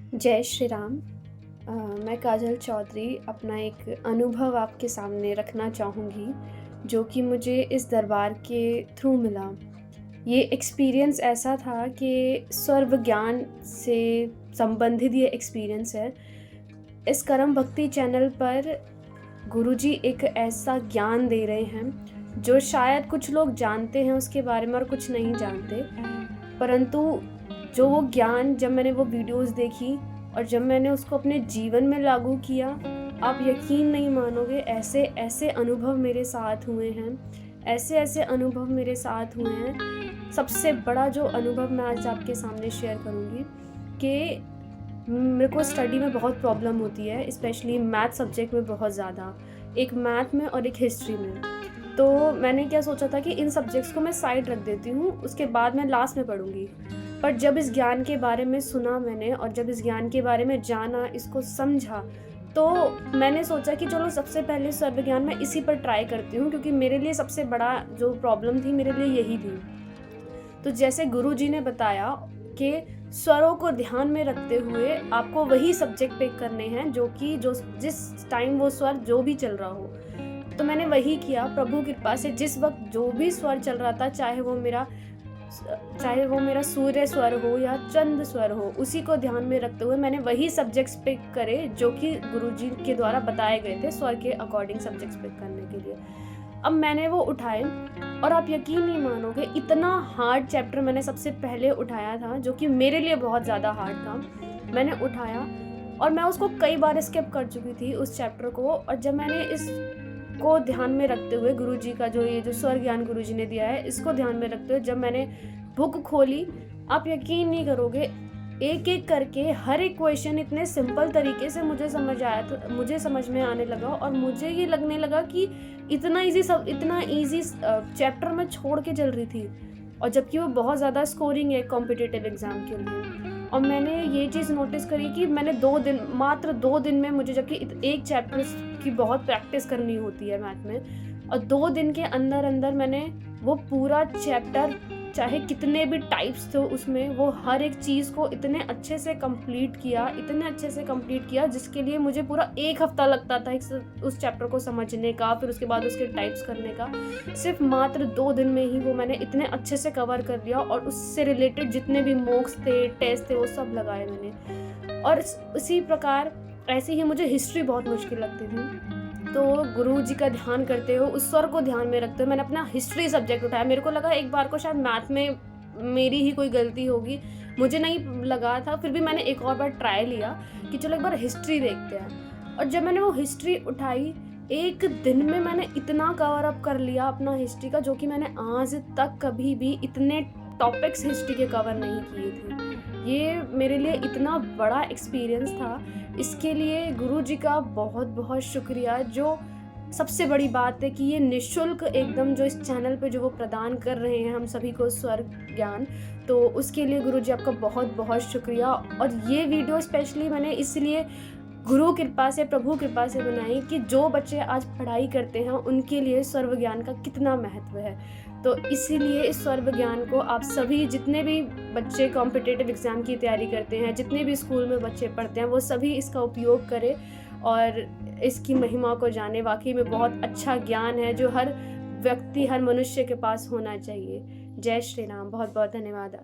जय श्री राम। मैं काजल चौधरी अपना एक अनुभव आपके सामने रखना चाहूँगी, जो कि मुझे इस दरबार के थ्रू मिला। ये एक्सपीरियंस ऐसा था कि सर्व ज्ञान से संबंधित ये एक्सपीरियंस है। इस करम भक्ति चैनल पर गुरुजी एक ऐसा ज्ञान दे रहे हैं, जो शायद कुछ लोग जानते हैं उसके बारे में और कुछ नहीं जानते। परंतु जो वो ज्ञान, जब मैंने वो वीडियोज़ देखी और जब मैंने उसको अपने जीवन में लागू किया, आप यकीन नहीं मानोगे, ऐसे ऐसे अनुभव मेरे साथ हुए हैं, ऐसे ऐसे अनुभव मेरे साथ हुए हैं। सबसे बड़ा जो अनुभव मैं आज आपके सामने शेयर करूँगी कि मेरे को स्टडी में बहुत प्रॉब्लम होती है, स्पेशली मैथ सब्जेक्ट में बहुत ज़्यादा, एक मैथ में और एक हिस्ट्री में। तो मैंने क्या सोचा था कि इन सब्जेक्ट्स को मैं साइड रख देती हूँ, उसके बाद मैं लास्ट में पढ़ूँगी। पर जब इस ज्ञान के बारे में सुना मैंने और जब इस ज्ञान के बारे में जाना, इसको समझा, तो मैंने सोचा कि चलो सबसे पहले सर्व ज्ञान मैं इसी पर ट्राई करती हूँ, क्योंकि मेरे लिए सबसे बड़ा जो प्रॉब्लम थी मेरे लिए यही थी। तो जैसे गुरुजी ने बताया कि स्वरों को ध्यान में रखते हुए आपको वही सब्जेक्ट पिक करने हैं जो जिस टाइम वो स्वर जो भी चल रहा हो। तो मैंने वही किया। प्रभु कृपा से जिस वक्त जो भी स्वर चल रहा था, चाहे वो मेरा सूर्य स्वर हो या चंद्र स्वर हो, उसी को ध्यान में रखते हुए मैंने वही सब्जेक्ट्स पिक करे जो कि गुरुजी के द्वारा बताए गए थे स्वर के अकॉर्डिंग सब्जेक्ट्स पिक करने के लिए। अब मैंने वो उठाए और आप यकीन नहीं मानोगे, इतना हार्ड चैप्टर मैंने सबसे पहले उठाया था, जो कि मेरे लिए बहुत ज़्यादा हार्ड था। मैंने उठाया और मैं उसको कई बार स्किप कर चुकी थी उस चैप्टर को। और जब मैंने इसको ध्यान में रखते हुए गुरुजी का ये जो स्वर ज्ञान गुरुजी ने दिया है, इसको ध्यान में रखते हुए जब मैंने बुक खोली, आप यकीन नहीं करोगे, एक एक करके हर एक क्वेश्चन इतने सिंपल तरीके से मुझे समझ में आने लगा और मुझे ये लगने लगा कि इतना इजी चैप्टर मैं छोड़ के चल रही थी, और जबकि वो बहुत ज़्यादा स्कोरिंग है कॉम्पिटिटिव एग्ज़ाम के लिए। और मैंने ये चीज़ नोटिस करी कि मैंने मात्र 2 दिन में, मुझे जबकि एक चैप्टर की बहुत प्रैक्टिस करनी होती है मैथ में, और 2 दिन के अंदर मैंने वो पूरा चैप्टर, चाहे कितने भी टाइप्स थे उसमें, वो हर एक चीज़ को इतने अच्छे से कंप्लीट किया जिसके लिए मुझे पूरा 1 हफ्ता लगता था उस चैप्टर को समझने का, फिर उसके बाद उसके टाइप्स करने का। सिर्फ मात्र 2 दिन में ही वो मैंने इतने अच्छे से कवर कर लिया, और उससे रिलेटेड जितने भी मॉक्स थे, टेस्ट थे, वो सब लगाए मैंने। और उसी प्रकार ऐसे ही मुझे हिस्ट्री बहुत मुश्किल लगती थी। तो गुरु जी का ध्यान करते हुए, उस स्वर को ध्यान में रखते हुए मैंने अपना हिस्ट्री सब्जेक्ट उठाया। मेरे को लगा एक बार को शायद मैथ में मेरी ही कोई गलती होगी, मुझे नहीं लगा था, फिर भी मैंने एक और बार ट्राई लिया कि चलो एक बार हिस्ट्री देखते हैं। और जब मैंने वो हिस्ट्री उठाई, एक दिन में मैंने इतना कवर अप कर लिया अपना हिस्ट्री का, जो कि मैंने आज तक कभी भी इतने टॉपिक्स हिस्ट्री के कवर नहीं किए थे। ये मेरे लिए इतना बड़ा एक्सपीरियंस था। इसके लिए गुरु जी का बहुत बहुत शुक्रिया। जो सबसे बड़ी बात है कि ये निःशुल्क एकदम जो इस चैनल पे जो वो प्रदान कर रहे हैं हम सभी को स्वर ज्ञान, तो उसके लिए गुरु जी आपका बहुत बहुत शुक्रिया। और ये वीडियो स्पेशली मैंने इसलिए गुरु कृपा से, प्रभु कृपा से बनाई कि जो बच्चे आज पढ़ाई करते हैं उनके लिए सर्व ज्ञान का कितना महत्व है। तो इसीलिए इस सर्व ज्ञान को आप सभी, जितने भी बच्चे कॉम्पिटिटिव एग्ज़ाम की तैयारी करते हैं, जितने भी स्कूल में बच्चे पढ़ते हैं, वो सभी इसका उपयोग करें और इसकी महिमा को जाने। वाकई में बहुत अच्छा ज्ञान है जो हर व्यक्ति, हर मनुष्य के पास होना चाहिए। जय श्री राम। बहुत बहुत धन्यवाद।